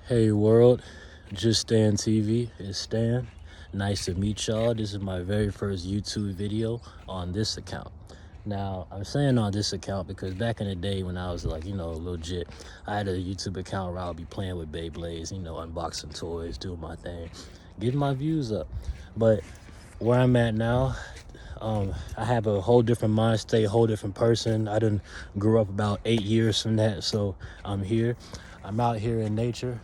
Hey world, just Stan TV. It's Stan. Nice to meet y'all. This is my very first YouTube video on this account. Now, I'm saying on this account because back in the day when I was legit, I had a YouTube account where I would be playing with Beyblades, unboxing toys, doing my thing, getting my views up. But where I'm at now, I have a whole different mind state, a whole different person. I done grew up about 8 years from that, so I'm here. I'm out here in nature.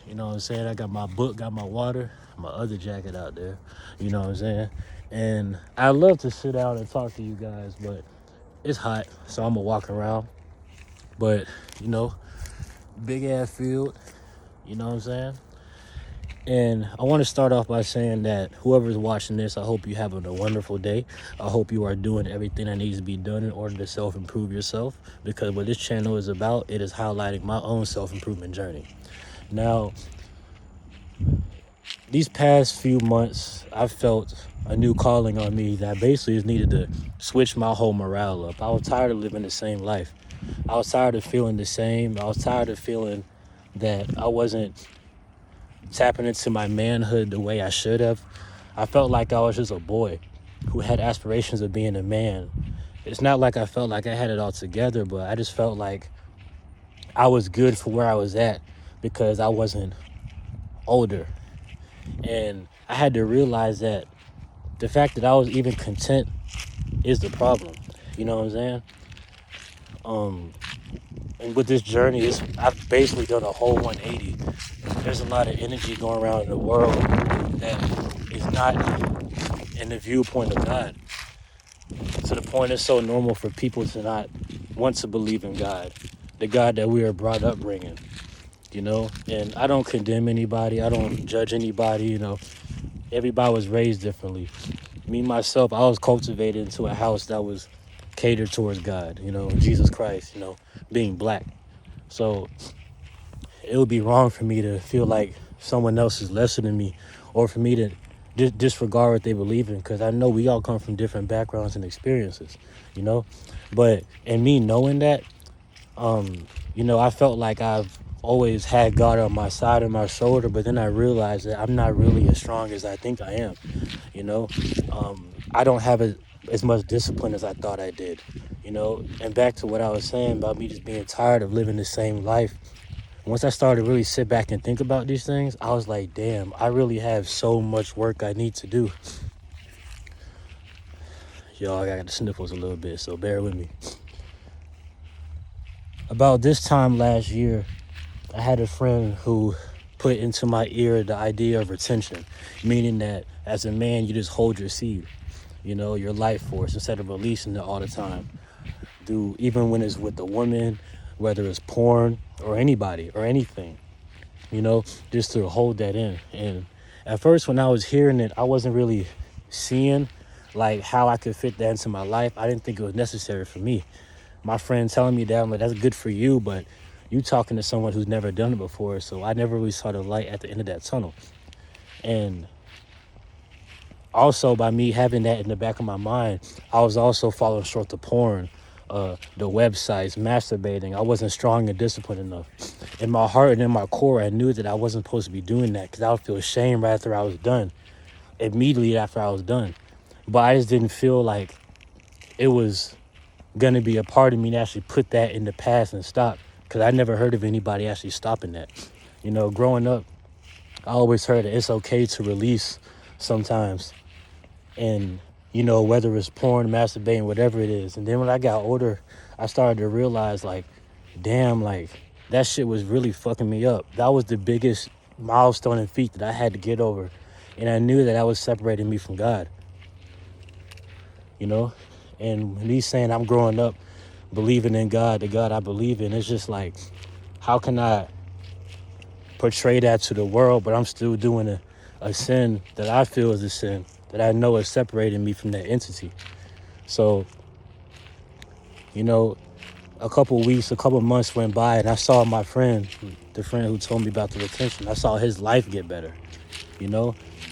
You know what I'm saying? I got my book, got my water, my other jacket out there. You know what I'm saying? And I love to sit down and talk to you guys, but it's hot, so I'm gonna walk around. But, big ass field, you know what I'm saying? And I want to start off by saying that whoever's watching this, I hope you're having a wonderful day. I hope you are doing everything that needs to be done in order to self-improve yourself, because what this channel is about, it is highlighting my own self-improvement journey. Now, these past few months, I've felt a new calling on me that basically is needed to switch my whole morale up. I was tired of living the same life. I was tired of feeling the same. I was tired of feeling that I wasn't tapping into my manhood the way I should have. I felt like I was just a boy who had aspirations of being a man. It's not like I felt like I had it all together, but I just felt like I was good for where I was at because I wasn't older. And I had to realize that the fact that I was even content is the problem. You know what I'm saying? And with this journey, I've basically done a whole 180. There's a lot of energy going around in the world that is not in the viewpoint of God. To the point it's so normal for people to not want to believe in God, the God that we are brought up bringing. And I don't condemn anybody. I don't judge anybody. Everybody was raised differently. Me, myself, I was cultivated into a house that was catered towards God, Jesus Christ, being black. So it would be wrong for me to feel like someone else is lesser than me, or for me to disregard what they believe in, because I know we all come from different backgrounds and experiences, But in me knowing that, I felt like I've always had God on my side and my shoulder, but then I realized that I'm not really as strong as I think I am. I don't have as much discipline as I thought I did, and back to what I was saying about me just being tired of living the same life. Once I started to really sit back and think about these things, I was like, damn, I really have so much work I need to do. Y'all, I got the sniffles a little bit, so bear with me. About this time last year, I had a friend who put into my ear the idea of retention, meaning that as a man, you just hold your seed, your life force, instead of releasing it all the time. Even when it's with a woman, whether it's porn or anybody or anything, just to hold that in. And at first, when I was hearing it, I wasn't really seeing like how I could fit that into my life. I didn't think it was necessary for me. My friend telling me that, I'm like, that's good for you, but you talking to someone who's never done it before. So I never really saw the light at the end of that tunnel. And also, by me having that in the back of my mind, I was also falling short to porn, the websites, masturbating. I wasn't strong and disciplined enough. In my heart and in my core, I knew that I wasn't supposed to be doing that, because I would feel shame right after I was done, immediately after I was done. But I just didn't feel like it was going to be a part of me to actually put that in the past and stop, because I never heard of anybody actually stopping that. Growing up, I always heard that it's okay to release sometimes. And, whether it's porn, masturbating, whatever it is. And then when I got older, I started to realize, like, damn, like, that shit was really fucking me up. That was the biggest milestone and feat that I had to get over. And I knew that was separating me from God. And me saying I'm growing up believing in God, the God I believe in, it's just like, how can I portray that to the world, but I'm still doing a sin that I feel is a sin, that I know is separating me from that entity. So, a couple months went by, and I saw my friend, the friend who told me about the retention, I saw his life get better.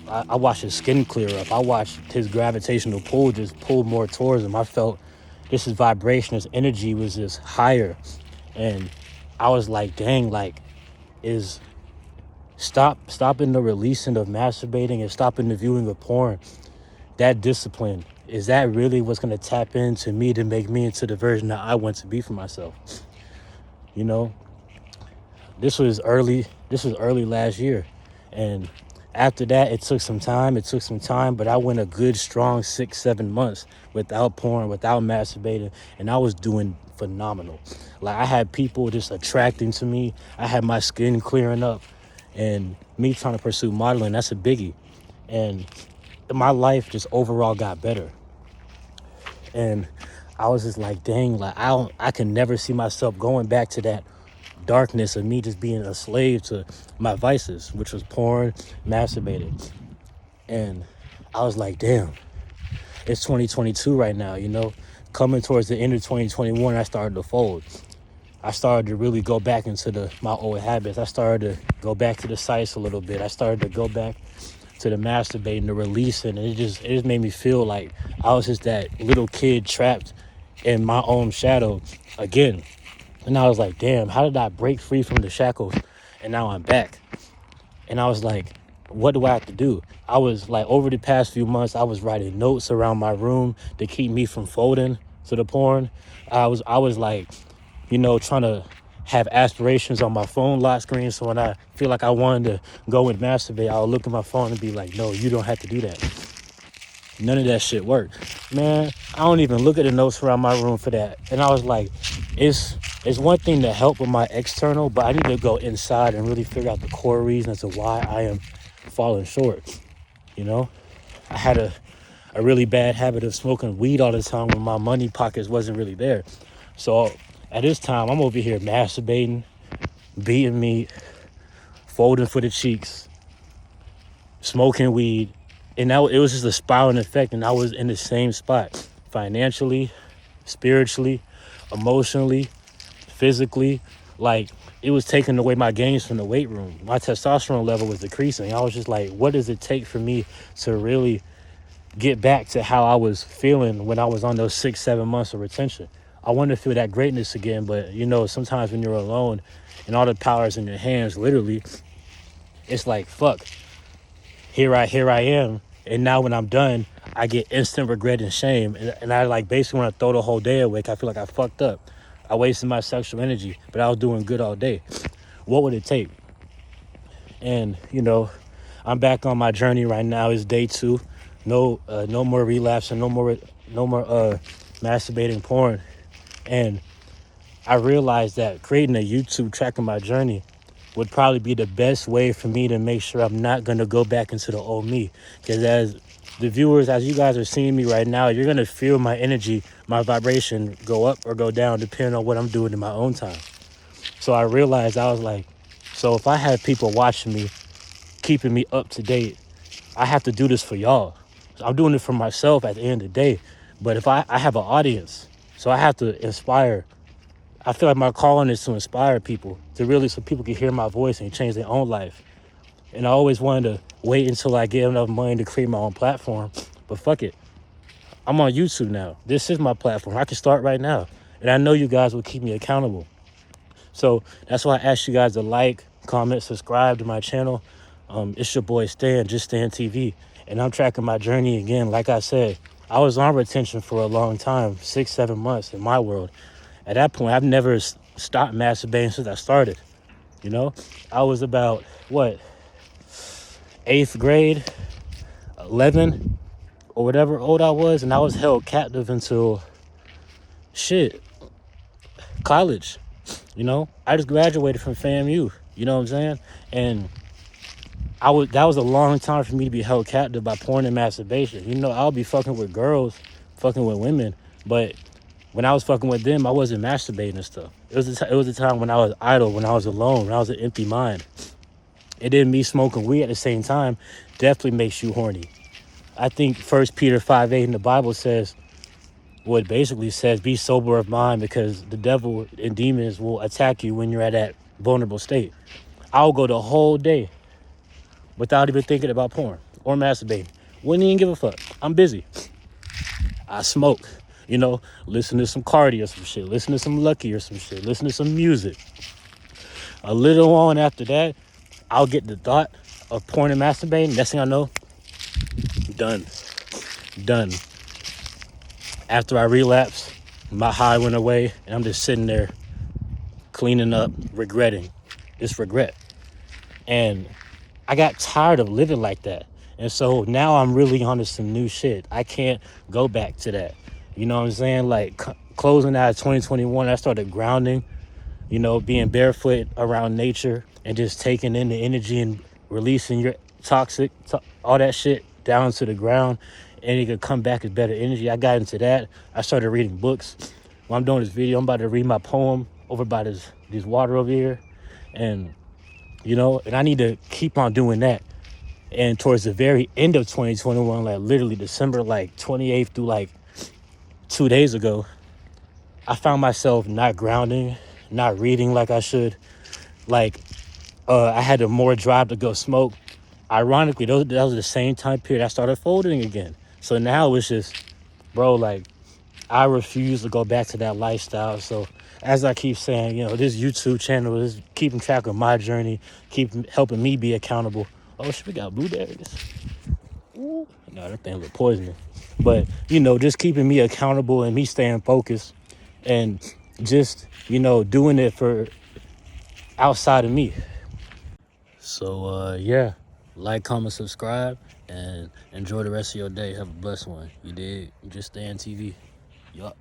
I watched his skin clear up. I watched his gravitational pull just pull more towards him. I felt just his vibration, his energy was just higher. And I was like, dang, like, is stopping the releasing of masturbating and stopping the viewing of porn. That discipline, is that really what's going to tap into me to make me into the version that I want to be for myself? You know, this was early last year. And after that, it took some time, but I went a good strong 6-7 months without porn, without masturbating, and I was doing phenomenal. Like, I had people just attracting to me. I had my skin clearing up, and me trying to pursue modeling, that's a biggie. And my life just overall got better. And I was just like, dang, like I can never see myself going back to that darkness of me just being a slave to my vices, which was porn, masturbating. And I was like, damn, it's 2022 right now, you know? Coming towards the end of 2021, I started to fold. I started to really go back into my old habits. I started to go back to the sites a little bit. I started to go back to the masturbating, the releasing. And it just made me feel like I was just that little kid trapped in my own shadow again. And I was like, damn, how did I break free from the shackles? And now I'm back. And I was like, what do I have to do? I was like, over the past few months, I was writing notes around my room to keep me from folding to the porn. I was like, you know, trying to have aspirations on my phone lock screen. So when I feel like I wanted to go and masturbate, I'll look at my phone and be like, no, you don't have to do that. None of that shit worked. Man, I don't even look at the notes around my room for that. And I was like, it's one thing to help with my external, but I need to go inside and really figure out the core reason as to why I am falling short. You know, I had a really bad habit of smoking weed all the time when my money pockets wasn't really there. So at this time, I'm over here masturbating, beating meat, folding for the cheeks, smoking weed. And now it was just a spiraling effect, and I was in the same spot financially, spiritually, emotionally, physically. Like, it was taking away my gains from the weight room. My testosterone level was decreasing. I was just like, what does it take for me to really get back to how I was feeling when I was on those 6-7 months of retention? I want to feel that greatness again, but you know, sometimes when you're alone and all the power is in your hands, literally, it's like, fuck, here I am. And now when I'm done, I get instant regret and shame. And I like basically want to throw the whole day away. I feel like I fucked up. I wasted my sexual energy, but I was doing good all day. What would it take? And, you know, I'm back on my journey right now. It's day 2. No more relapsing, no more masturbating porn. And I realized that creating a YouTube tracking my journey would probably be the best way for me to make sure I'm not going to go back into the old me. Because as the viewers, as you guys are seeing me right now, you're going to feel my energy, my vibration go up or go down depending on what I'm doing in my own time. So I realized, I was like, so if I have people watching me, keeping me up to date, I have to do this for y'all. I'm doing it for myself at the end of the day. But if I have an audience, so I have to inspire. I feel like my calling is to inspire people, to really, so people can hear my voice and change their own life. And I always wanted to wait until I get enough money to create my own platform. But fuck it. I'm on YouTube now. This is my platform. I can start right now. And I know you guys will keep me accountable. So that's why I asked you guys to like, comment, subscribe to my channel. It's your boy Stan, Just Stan TV. And I'm tracking my journey again. Like I said, I was on retention for a long time, 6-7 months in my world. At that point, I've never stopped masturbating since I started. You know, I was about, 8th grade, 11, or whatever old I was, and I was held captive until, college. You know, I just graduated from FAMU, you know what I'm saying? And that was a long time for me to be held captive by porn and masturbation. You know, I'll be fucking with girls, fucking with women, but when I was fucking with them, I wasn't masturbating and stuff. It was a time when I was idle, when I was alone, when I was an empty mind. And then me smoking weed at the same time definitely makes you horny. I think 1 Peter 5:8 in the Bible says, what basically says, be sober of mind, because the devil and demons will attack you when you're at that vulnerable state. I'll go the whole day without even thinking about porn or masturbating. Wouldn't even give a fuck. I'm busy. I smoke. You know, listen to some Cardi or some shit. Listen to some Lucky or some shit. Listen to some music. A little on after that, I'll get the thought of porn and masturbating. Next thing I know, done. Done. After I relapse, my high went away, and I'm just sitting there cleaning up, regretting. Just regret. And I got tired of living like that. And so now I'm really onto some new shit. I can't go back to that. You know what I'm saying? Like closing out of 2021, I started grounding, you know, being barefoot around nature and just taking in the energy and releasing your all that shit down to the ground, and it could come back as better energy. I got into that. I started reading books. While I'm doing this video, I'm about to read my poem over by this water over here. And, you know, and I need to keep on doing that. And towards the very end of 2021, like literally December, like 28th through like 2 days ago, I found myself not grounding, not reading like I should. Like, I had a more drive to go smoke. Ironically, that was the same time period I started folding again. So now it's just, bro, like, I refuse to go back to that lifestyle. So as I keep saying, you know, this YouTube channel is keeping track of my journey, keep helping me be accountable. Oh shit, we got blueberries. Ooh. No, that thing look poisonous. But, you know, just keeping me accountable and me staying focused and just, you know, doing it for outside of me. So, yeah, like, comment, subscribe, and enjoy the rest of your day. Have a blessed one. You did. Just stay on TV. Yup.